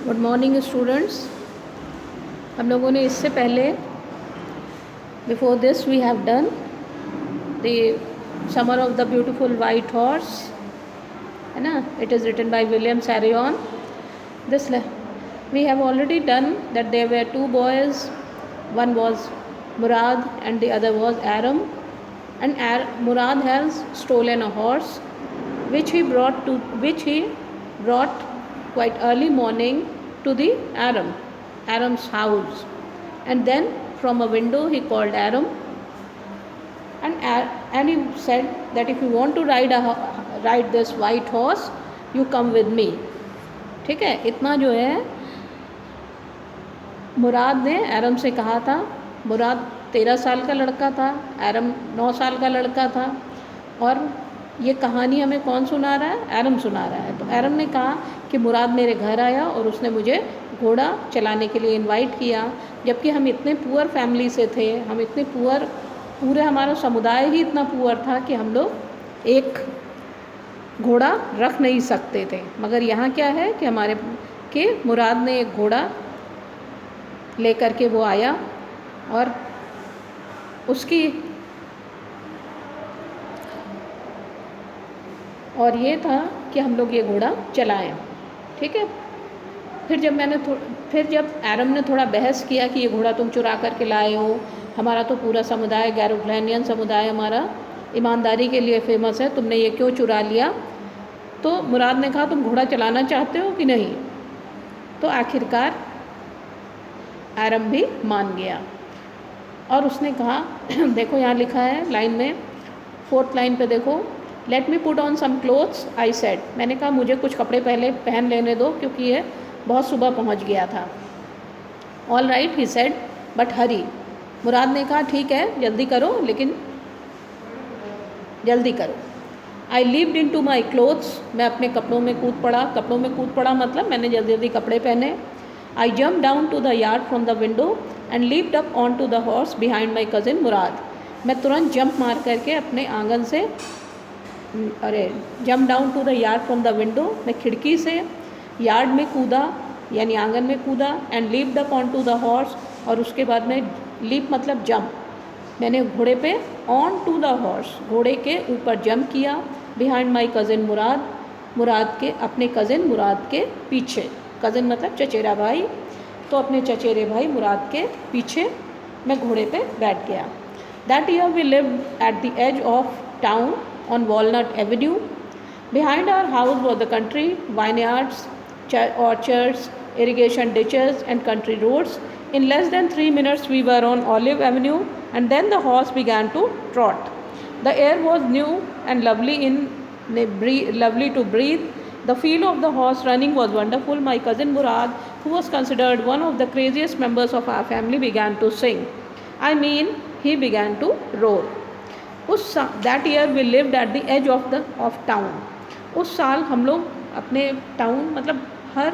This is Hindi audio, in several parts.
Good morning students. हम लोगों ने इससे पहले before this we have done the summer of the beautiful white horse, है ना। It is written by William Saroyan. This we have already done that there were two boys, one was Mourad and the other was Aram, and Murad has stolen a horse which he brought quite early morning to the Aram's house, and then from a window he called Aram, and he said that if you want to ride this white horse, you come with me. ठीक है, इतना जो है मुराद ने एरम से कहा था। मुराद 13 साल का लड़का था, एरम 9 साल का लड़का था, और ये कहानी हमें कौन सुना रहा है? एरम सुना रहा है। तो एरम ने कहा कि मुराद मेरे घर आया और उसने मुझे घोड़ा चलाने के लिए इनवाइट किया, जबकि हम इतने पुअर फैमिली से थे, हम इतने पूरे हमारा समुदाय ही इतना पुअर था कि हम लोग एक घोड़ा रख नहीं सकते थे। मगर यहाँ क्या है कि मुराद ने एक घोड़ा लेकर के वो आया, और ये था कि हम लोग ये घोड़ा चलाएं। ठीक है। फिर जब एरम ने थोड़ा बहस किया कि ये घोड़ा तुम चुरा करके लाए हो, हमारा तो पूरा समुदाय गैरोग्लैनियन समुदाय हमारा ईमानदारी के लिए फेमस है, तुमने ये क्यों चुरा लिया? तो मुराद ने कहा तुम घोड़ा चलाना चाहते हो कि नहीं? तो आखिरकार एरम भी मान गया और उसने कहा देखो यहाँ लिखा है लाइन में, 4th लाइन पे देखो, let me put on some clothes I said. मैंने कहा मुझे कुछ कपड़े पहले पहन लेने दो, क्योंकि ये बहुत सुबह पहुँच गया था। All right he said but hurry. Mourad ने कहा ठीक है, जल्दी करो, लेकिन जल्दी करो। I leaped into my clothes. मैं अपने कपड़ों में कूद पड़ा मतलब मैंने जल्दी जल्दी कपड़े पहने। I jump down to the yard from the window and leaped up onto the horse behind my cousin Mourad. मैं तुरंत जंप मार करके अपने आंगन से jump down to the yard from the window, मैं खिड़की से यार्ड में कूदा यानी आंगन में कूदा, and leaped up onto the horse, और उसके बाद में लीप मतलब जंप, मैंने घोड़े पे ऑन टू द हॉर्स घोड़े के ऊपर जंप किया, बिहाइंड माई कज़िन मुराद अपने कज़िन मुराद के पीछे। कज़िन मतलब चचेरा भाई, तो अपने चचेरे भाई मुराद के पीछे मैं घोड़े पे बैठ गया। That year we lived at the edge of town on walnut avenue. Behind our house was the country, vineyards, orchards, irrigation ditches and country roads. In less than 3 minutes we were on Olive Avenue, and then the horse began to trot. The air was new and lovely to breathe. The feel of the horse running was wonderful. My cousin Murad, who was considered one of the craziest members of our family, began to sing. I mean, he began to roar. That year we lived at the edge of town. उस साल हम लोग अपने टाउन मतलब हर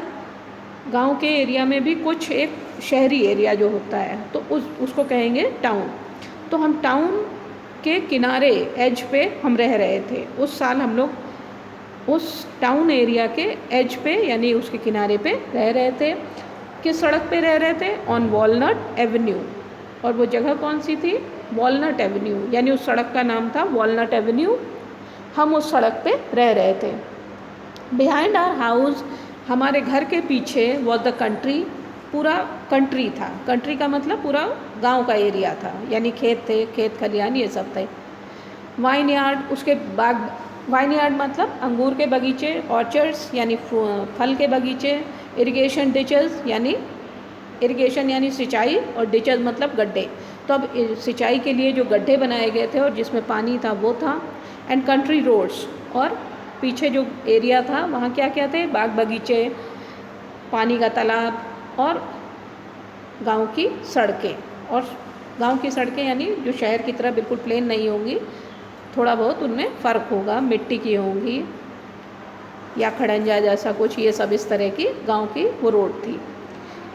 गांव के एरिया में भी कुछ एक शहरी एरिया जो होता है तो उसको कहेंगे टाउन। तो हम टाउन के किनारे एज पे हम रह रहे थे। उस साल हम लोग उस टाउन एरिया के एज पे यानी उसके किनारे पे रह रहे थे। किस सड़क पे रह रहे थे? On walnut Avenue. और वो जगह कौन सी थी? वॉलनट एवेन्यू, यानी उस सड़क का नाम था वॉलनट एवेन्यू। हम उस सड़क पे रह रहे थे। बिहाइंड आवर हाउस, हमारे घर के पीछे, वॉज द कंट्री, पूरा कंट्री था। कंट्री का मतलब पूरा गांव का एरिया था, यानी खेत थे, खेत खलिहान ये सब थे। वाइन यार्ड, उसके बाग, वाइन यार्ड मतलब अंगूर के बगीचे, ऑर्चर्ड्स यानी फल के बगीचे, इरिगेशन डिचेस यानी सिंचाई, और डिचेस मतलब गड्ढे। तो अब सिंचाई के लिए जो गड्ढे बनाए गए थे और जिसमें पानी था वो था। एंड कंट्री रोड्स, और पीछे जो एरिया था वहाँ क्या क्या थे? बाग बगीचे, पानी का तालाब, और गांव की सड़कें। और गांव की सड़कें यानी जो शहर की तरह बिल्कुल प्लेन नहीं होंगी, थोड़ा बहुत उनमें फ़र्क होगा, मिट्टी की होंगी या खड़ंजा जैसा कुछ, ये सब इस तरह की गांव की वो रोड थी।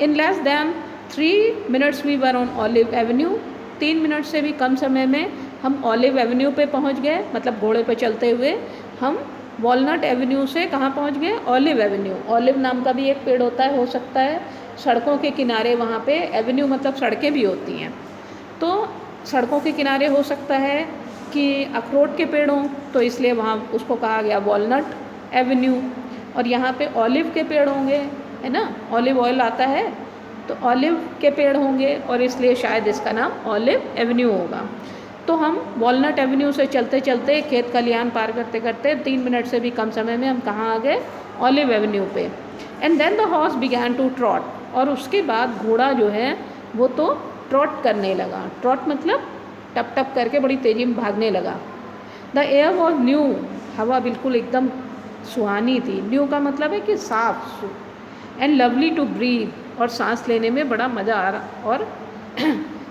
In less than 3 minutes we were on olive avenue. 3 मिनट से भी कम समय में हम ऑलिव एवेन्यू पे पहुंच गए, मतलब घोड़े पे चलते हुए हम वॉलनट एवेन्यू से कहाँ पहुँच गए, ऑलिव एवेन्यू। ऑलिव नाम का भी एक पेड़ होता है, हो सकता है सड़कों के किनारे, वहाँ पे एवेन्यू मतलब सड़कें भी होती हैं, तो सड़कों के किनारे हो सकता है कि अखरोट के पेड़ हों, तो इसलिए वहाँ उसको कहा गया वॉलनट एवेन्यू। और यहाँ पे ऑलिव के पेड़ होंगे, है ना, ऑलिव ऑयल आता है, तो ऑलिव के पेड़ होंगे और इसलिए शायद इसका नाम ऑलिव एवेन्यू होगा। तो हम वॉलनट एवेन्यू से चलते चलते खेत खलिहान पार करते करते 3 मिनट से भी कम समय में हम कहाँ आ गए, ऑलिव एवेन्यू पे। And then the horse began to trot, और उसके बाद घोड़ा जो है वो तो ट्रॉट करने लगा। ट्रॉट मतलब टप टप करके बड़ी तेज़ी में भागने लगा। द एयर वॉज न्यू, हवा बिल्कुल एकदम सुहानी थी। न्यू का मतलब है कि साफ, एंड लवली टू ब्रीथ, और सांस लेने में बड़ा मज़ा आ रहा, और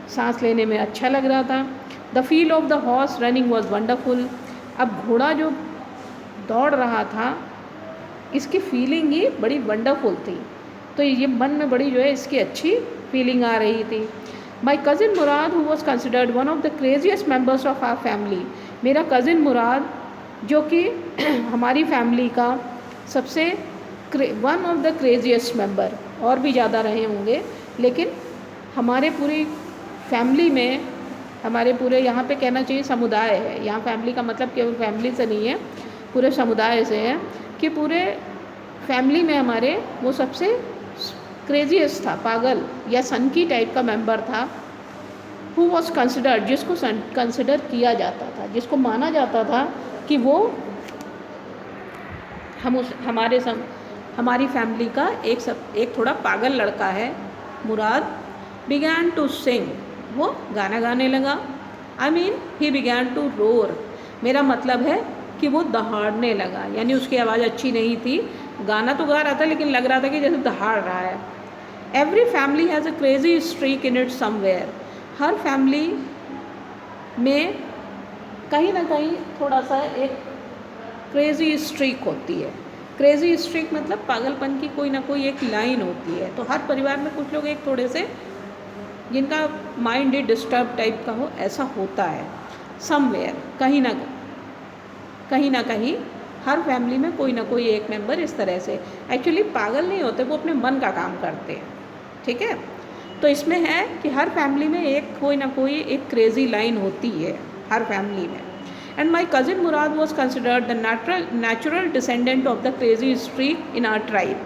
सांस लेने में अच्छा लग रहा था। The feel of the horse running was wonderful, अब घोड़ा जो दौड़ रहा था इसकी फीलिंग ही बड़ी वंडरफुल थी, तो ये मन में बड़ी जो है इसकी अच्छी फीलिंग आ रही थी। My cousin Mourad who was considered one of the craziest members of our family, मेरा कज़िन मुराद जो कि हमारी फैमिली का सबसे one of the craziest member, और भी ज़्यादा रहे होंगे, लेकिन हमारे पूरी फैमिली में, हमारे पूरे यहाँ पे कहना चाहिए समुदाय है, यहाँ फैमिली का मतलब केवल फैमिली से नहीं है, पूरे समुदाय से है कि पूरे फैमिली में हमारे वो सबसे क्रेजिएस्ट था, पागल या सनकी टाइप का मेंबर था। हु वॉज कंसिडर्ड, जिसको कंसिडर किया जाता था, जिसको माना जाता था कि वो हमारी फैमिली का एक थोड़ा पागल लड़का है। मुराद बिगैन टू सिंग, वो गाना गाने लगा। I mean he began to roar, मेरा मतलब है कि वो दहाड़ने लगा, यानी उसकी आवाज़ अच्छी नहीं थी, गाना तो गा रहा था लेकिन लग रहा था कि जैसे दहाड़ रहा है। Every family has a crazy streak in it somewhere, her family में कहीं ना कहीं थोड़ा सा एक क्रेजी स्ट्रीक होती है। क्रेजी स्ट्रीक मतलब पागलपन की कोई ना कोई एक लाइन होती है। तो हर परिवार में कुछ लोग एक थोड़े से जिनका माइंड ही डिस्टर्ब टाइप का हो, ऐसा होता है समवेयर, कहीं ना कहीं हर फैमिली में कोई ना कोई एक मेंबर इस तरह से, एक्चुअली पागल नहीं होते, वो अपने मन का काम करते हैं, ठीक है। तो इसमें है कि हर फैमिली में एक कोई ना कोई एक क्रेजी लाइन होती है हर फैमिली में। And my cousin Murad was considered the natural descendant of the crazy streak in our tribe,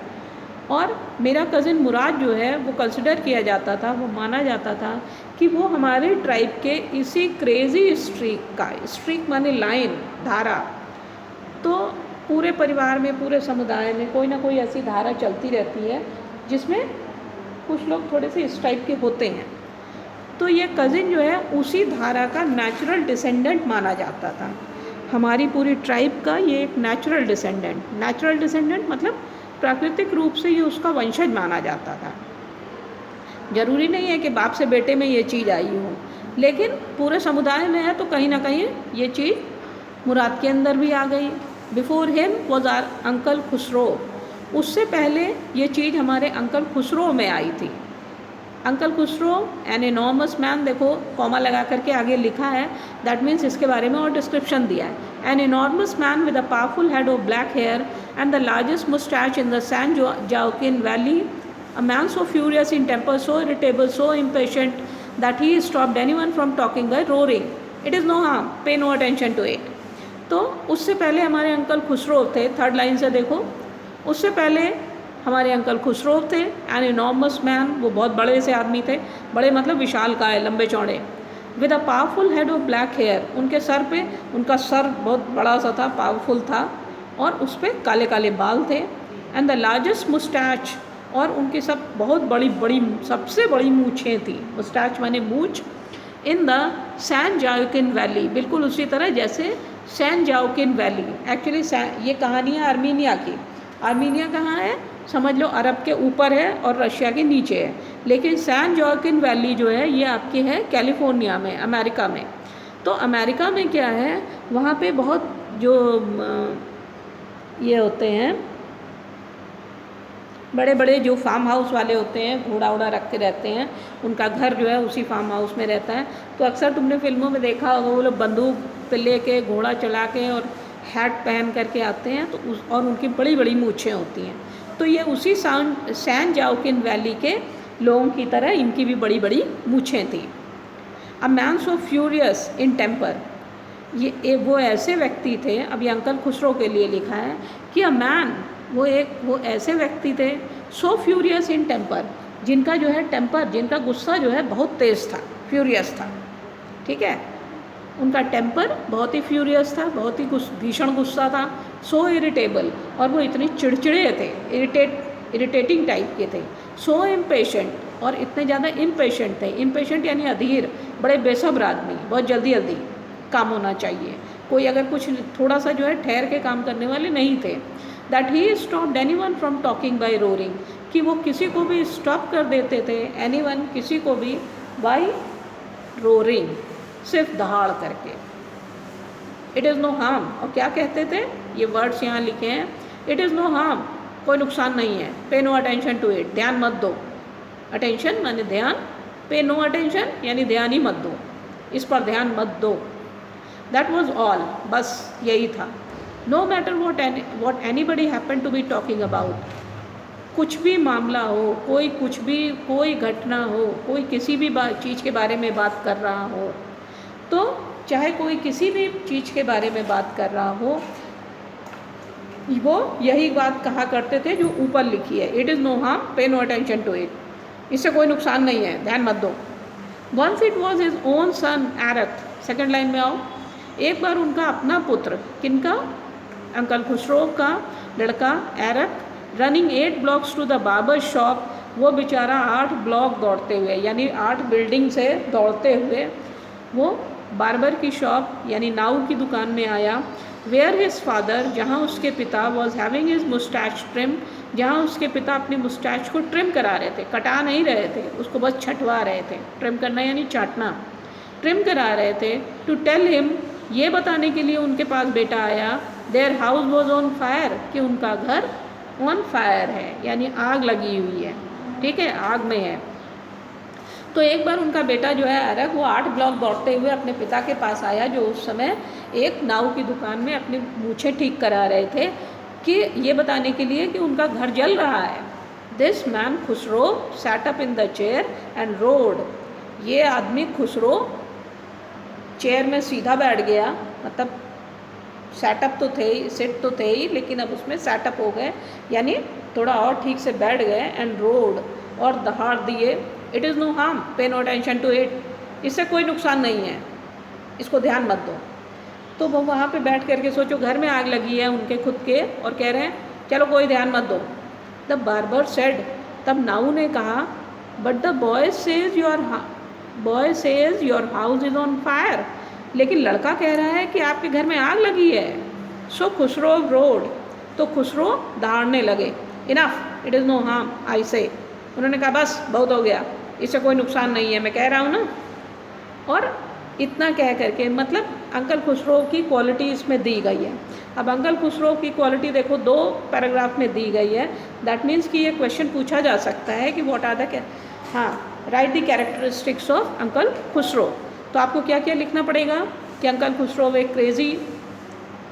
और मेरा कज़िन मुराद जो है वो कंसिडर किया जाता था, वो माना जाता था कि वो हमारे ट्राइब के इसी क्रेजी स्ट्रीक का, स्ट्रीक माने लाइन, धारा, तो पूरे परिवार में, पूरे समुदाय में कोई ना कोई ऐसी धारा चलती रहती है जिसमें कुछ लोग थोड़े से इस टाइप के होते हैं। तो ये कज़िन जो है उसी धारा का नेचुरल डिसेंडेंट माना जाता था। हमारी पूरी ट्राइब का ये एक नेचुरल डिसेंडेंट मतलब प्राकृतिक रूप से ये उसका वंशज माना जाता था। ज़रूरी नहीं है कि बाप से बेटे में ये चीज़ आई हो, लेकिन पूरे समुदाय में है तो कहीं ना कहीं ये चीज़ मुराद के अंदर भी आ गई। Before him was our uncle Khusro, उससे पहले ये चीज़ हमारे अंकल खुसरो में आई थी। Uncle Khusro an enormous man, देखो कॉमा लगा करके आगे लिखा है, दैट मीन्स इसके बारे में और डिस्क्रिप्शन दिया है। An enormous man with a powerful head of black hair and the largest moustache in the San Joaquin Valley, a man so furious in temper, so irritable, so impatient that he stopped anyone from talking by roaring, it is no harm, pay no attention to it. तो उससे पहले हमारे अंकल खुसरो थे, थर्ड लाइन से देखो, उससे पहले हमारे अंकल खुसरो थे। एन इनॉर्मस मैन, वो बहुत बड़े से आदमी थे, बड़े मतलब विशालकाय, लंबे चौड़े। With a powerful head of black hair, उनके सर पे, उनका सर बहुत बड़ा सा था, पावरफुल था, और उस पर काले काले बाल थे। एंड द लार्जेस्ट मुस्टैच, और उनकी सब बहुत बड़ी सबसे बड़ी मूछें थी, मुस्टैच माने मूछ। In the San Joaquin Valley, बिल्कुल उसी तरह जैसे सैन जोकिन वैली। एक्चुअली ये कहानी है आर्मीनिया की। आर्मीनिया कहाँ है, समझ लो अरब के ऊपर है और रशिया के नीचे है, लेकिन सैन जोकिन वैली जो है ये आपकी है कैलिफोर्निया में, अमेरिका में। तो अमेरिका में क्या है, वहाँ पे बहुत जो ये होते हैं बड़े बड़े जो फार्म हाउस वाले होते हैं, घोड़ा वोड़ा रखते रहते हैं, उनका घर जो है उसी फार्म हाउस में रहता है। तो अक्सर तुमने फिल्मों में देखा होगा, वो लोग बंदूक पे लेके, घोड़ा चला के और हैट पहन करके आते हैं तो और उनकी बड़ी बड़ी मूछें होती हैं। तो ये उसी सैन जाओकिन वैली के लोगों की तरह इनकी भी बड़ी बड़ी मूछें थी। A man so furious in temper, ये वो ऐसे व्यक्ति थे, अभी अंकल खुसरो के लिए लिखा है कि अ मैन, वो ऐसे व्यक्ति थे, सो फ्यूरियस इन टेम्पर, जिनका जो है टेम्पर, जिनका गुस्सा जो है बहुत तेज़ था, फ्यूरियस था। ठीक है, उनका टेम्पर बहुत ही फ्यूरियस था, बहुत ही भीषण गुस्सा था। सो इरिटेबल, और वो इतने चिड़चिड़े थे, इरिटेटिंग टाइप के थे। सो इम्पेशेंट, और इतने ज़्यादा इम्पेशेंट थे। इम्पेशेंट यानी अधीर, बड़े बेसब्र आदमी, बहुत जल्दी जल्दी काम होना चाहिए, कोई अगर कुछ थोड़ा सा जो है ठहर के काम करने वाले नहीं थे। That he stopped anyone from talking by roaring, कि वो किसी को भी स्टॉप कर देते थे, एनीवन, किसी को भी, बाय रोरिंग, सिर्फ दहाड़ करके। इट इज़ नो हार्म, और क्या कहते थे, ये वर्ड्स यहाँ लिखे हैं, इट इज़ नो हार्म, कोई नुकसान नहीं है, पे नो अटेंशन टू इट, ध्यान मत दो। अटेंशन माने ध्यान, पे नो अटेंशन यानी ध्यान ही मत दो, इस पर ध्यान मत दो। दैट वॉज ऑल, बस यही था। No matter what anybody happen to be talking about, कुछ भी मामला हो, कोई कुछ भी, कोई घटना हो, कोई किसी भी चीज़ के बारे में बात कर रहा हो, तो चाहे कोई किसी भी चीज़ के बारे में बात कर रहा हो, वो यही बात कहा करते थे जो ऊपर लिखी है, it is no harm, pay no attention to it, इससे कोई नुकसान नहीं है, ध्यान मत दो। Once it was his own son Arak, second line में आओ। एक बार उनका अपना पुत्र, किनका, अंकल खुसरो का लड़का Arak, running 8 blocks to the barber shop, वो बेचारा 8 ब्लॉक दौड़ते हुए, यानी 8 बिल्डिंग से दौड़ते हुए वो बार्बर की शॉप यानी नाऊ की दुकान में आया। वेयर हिज फादर, जहाँ उसके पिता, was having his moustache trim, जहाँ उसके पिता अपनी मुस्टैच को ट्रिम करा रहे थे, कटा नहीं रहे थे, उसको बस छटवा रहे थे। ट्रिम करना यानी चाटना, ट्रिम करा रहे थे। टू टेल हिम, ये बताने के लिए उनके पास बेटा आया, their house was on fire, कि उनका घर ऑन फायर है, यानी आग लगी हुई है। ठीक है, आग में है। तो एक बार उनका बेटा जो है अरक, वो 8 ब्लॉक दौड़ते हुए अपने पिता के पास आया, जो उस समय एक नाऊ की दुकान में अपनी मूछें ठीक करा रहे थे, कि ये बताने के लिए कि उनका घर जल रहा है। This man Khosrove sat up in the chair and roared, ये आदमी खुसरो चेयर में सीधा बैठ गया, मतलब सेटअप तो थे ही, सेट तो थे ही, लेकिन अब उसमें सेटअप हो गए, यानी थोड़ा और ठीक से बैठ गए। एंड रोड, और दहाड़ दिए, it is no harm, pay no attention to it, इससे कोई नुकसान नहीं है, इसको ध्यान मत दो। तो वो वहाँ पे बैठ करके, सोचो घर में आग लगी है उनके खुद के, और कह रहे हैं चलो कोई ध्यान मत दो। द बार्बर सेड, तब नाऊ ने कहा, but the boy says your house is on fire, लेकिन लड़का कह रहा है कि आपके घर में आग लगी है। सो खुसरो रोड, तो खुसरो दहाड़ने लगे। Enough, it is no harm, I say, उन्होंने कहा बस बहुत हो गया, इससे कोई नुकसान नहीं है, मैं कह रहा हूँ ना। और इतना कह करके, मतलब अंकल खुसरो की क्वालिटी इसमें दी गई है। अब अंकल खुसरो की क्वालिटी देखो 2 पैराग्राफ में दी गई है। दैट मीन्स कि ये क्वेश्चन पूछा जा सकता है कि व्हाट आर द, हाँ, right the characteristics of uncle Khusro. तो आपको क्या क्या लिखना पड़ेगा कि अंकल खुसरो एक क्रेज़ी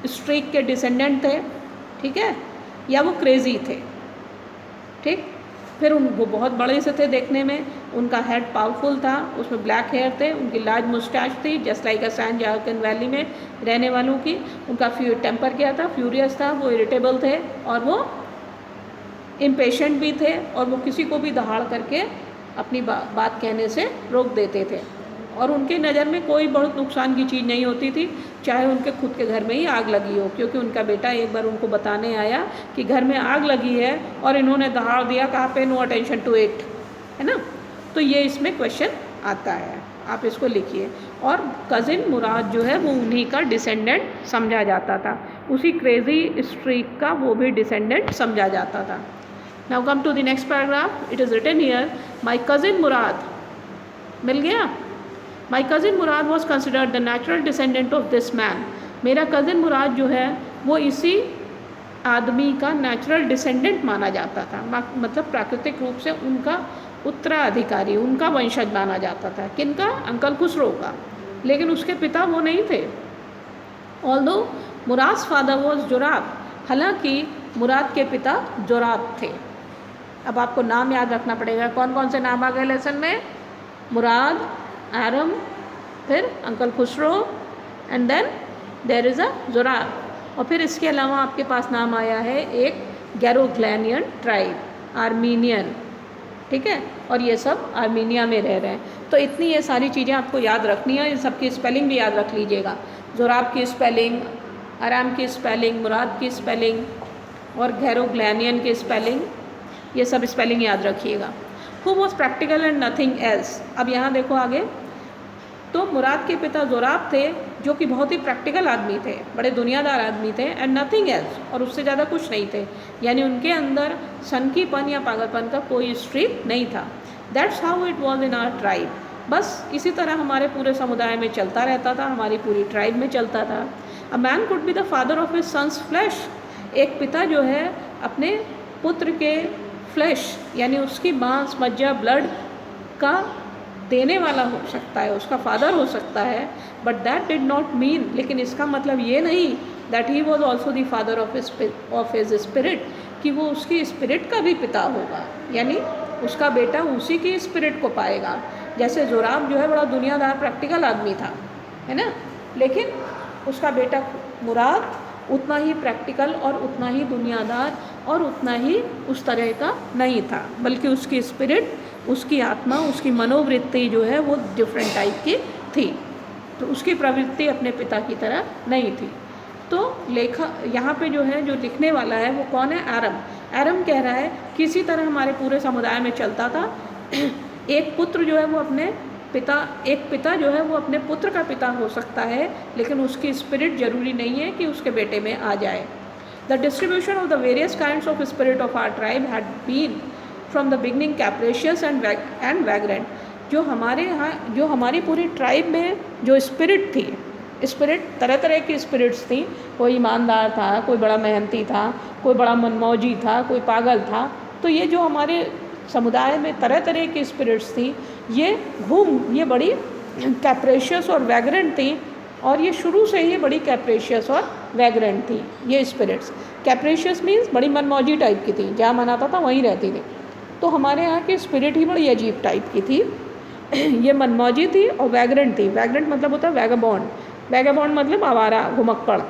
स्ट्रीक के डिसेंडेंट थे, ठीक है, या वो क्रेज़ी थे। ठीक, फिर वो बहुत बड़े से थे देखने में, उनका हेड पावरफुल था, उसमें ब्लैक हेयर थे, उनकी लार्ज मुस्टैच थी, just like a San Joaquin Valley में रहने वालों की। उनका टेम्पर क्या था, फ्यूरियस था, वो इरिटेबल थे, और वो इम्पेशेंट भी थे, और वो किसी को भी दहाड़ करके अपनी बात कहने से रोक देते थे। और उनके नज़र में कोई बहुत नुकसान की चीज़ नहीं होती थी, चाहे उनके खुद के घर में ही आग लगी हो, क्योंकि उनका बेटा एक बार उनको बताने आया कि घर में आग लगी है, और इन्होंने दहाड़ दिया, कहा पे नो अटेंशन टू इट, है ना। तो ये इसमें क्वेश्चन आता है, आप इसको लिखिए। और कज़िन मुराद जो है वो उन्हीं का डिसेंडेंट समझा जाता था, उसी क्रेज़ी स्ट्रीक का वो भी डिसेंडेंट समझा जाता था। Now come to the next paragraph, it is written here, my cousin Mourad, मिल गया। My cousin Murad was considered the natural descendant of this man, मेरा कज़िन मुराद जो है वो इसी आदमी का नेचुरल डिसेंडेंट माना जाता था, मतलब प्राकृतिक रूप से उनका उत्तराधिकारी, उनका वंशज माना जाता था। किनका, अंकल खुसरो का, लेकिन उसके पिता वो नहीं थे। ऑल्दो मुराद फादर वॉज जोराब, हालांकि मुराद के पिता जोराब थे। अब आपको नाम याद रखना पड़ेगा, कौन कौन से नाम आ गए लेसन में, मुराद, आरम, फिर uncle Khosrove, and then there is a Zorab. और फिर इसके अलावा आपके पास नाम आया है एक गैरोग्लैनियन ट्राइब, आर्मीनियन, ठीक है, और ये सब आर्मीनिया में रह रहे हैं। तो इतनी ये सारी चीज़ें आपको याद रखनी है, इन सब की स्पेलिंग भी याद रख लीजिएगा, जोराब की स्पेलिंग, आराम की स्पेलिंग, मुराद की स्पेलिंग और गैरोग्लैनियन की स्पेलिंग, ये सब स्पेलिंग याद रखिएगा। Who was practical and nothing else. अब यहाँ देखो आगे, तो मुराद के पिता जोराब थे जो कि बहुत ही प्रैक्टिकल आदमी थे, बड़े दुनियादार आदमी थे, एंड नथिंग एल्स, और उससे ज़्यादा कुछ नहीं थे, यानी उनके अंदर सनकीपन या पागलपन का कोई स्ट्रीक नहीं था। That's how it was in our tribe. बस इसी तरह हमारे पूरे समुदाय में चलता रहता था, हमारी पूरी ट्राइब में चलता था। A man could be the father of his son's flesh. एक पिता जो है अपने पुत्र के फ्लैश यानी उसकी मांस मज्जा ब्लड का देने वाला हो सकता है, उसका फादर हो सकता है, but that did not mean, लेकिन इसका मतलब ये नहीं that he was also the father of his spirit, कि वो उसकी स्पिरिट का भी पिता होगा, यानी उसका बेटा उसी की स्पिरिट को पाएगा। जैसे जोराब जो है बड़ा दुनियादार प्रैक्टिकल आदमी था, है ना, लेकिन उसका बेटा मुराद उतना ही प्रैक्टिकल और उतना ही दुनियादार और उतना ही उस तरह का नहीं था, बल्कि उसकी स्पिरिट, उसकी आत्मा, उसकी मनोवृत्ति जो है वो डिफरेंट टाइप की थी, तो उसकी प्रवृत्ति अपने पिता की तरह नहीं थी। तो यहाँ पे जो है जो लिखने वाला है वो कौन है, आरम। आरम कह रहा है किसी तरह हमारे पूरे समुदाय में चलता था, एक पुत्र जो है वो अपने पिता, एक पिता जो है वो अपने पुत्र का पिता हो सकता है, लेकिन उसकी स्पिरिट जरूरी नहीं है कि उसके बेटे में आ जाए। The distribution of the various kinds of spirit of our tribe had been from the beginning capricious and vagrant. जो हमारे यहाँ, जो हमारी पूरी ट्राइब में जो स्पिरिट थी, स्पिरिट तरह तरह की स्पिरिट्स थी, कोई ईमानदार था, कोई बड़ा मेहनती था, कोई बड़ा मनमौजी था, कोई पागल था। तो ये जो हमारे समुदाय में तरह तरह की स्पिरिट्स थी, ये बड़ी कैप्रेशियस और वैग्रेंट थी, और ये शुरू से ही बड़ी कैप्रेशियस और वैग्रेंट थी ये स्पिरिट्स। कैप्रेशियस मीन्स बड़ी मनमौजी टाइप की थी, जहाँ मन आता था वहीं रहती थी। तो हमारे यहाँ की स्पिरिट ही बड़ी अजीब टाइप की थी, ये मनमौजी थी और वैग्रेंट थी। वैग्रेंट मतलब होता है वैगाबॉन्ड, वैगाबॉन्ड मतलब आवारा, घुमक्कड़,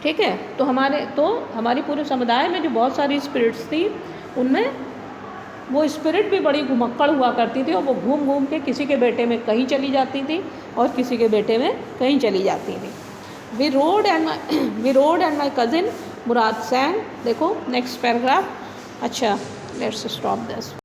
ठीक है। तो हमारी पूरे समुदाय में जो बहुत सारी स्पिरिट्स थी, उनमें वो स्पिरिट भी बड़ी घुमक्कड़ हुआ करती थी, और वो घूम घूम के किसी के बेटे में कहीं चली जाती थी और किसी के बेटे में कहीं चली जाती थी। We rode and my cousin Mourad sang. देखो नेक्स्ट पैराग्राफ। अच्छा, लेट्स स्टॉप दिस।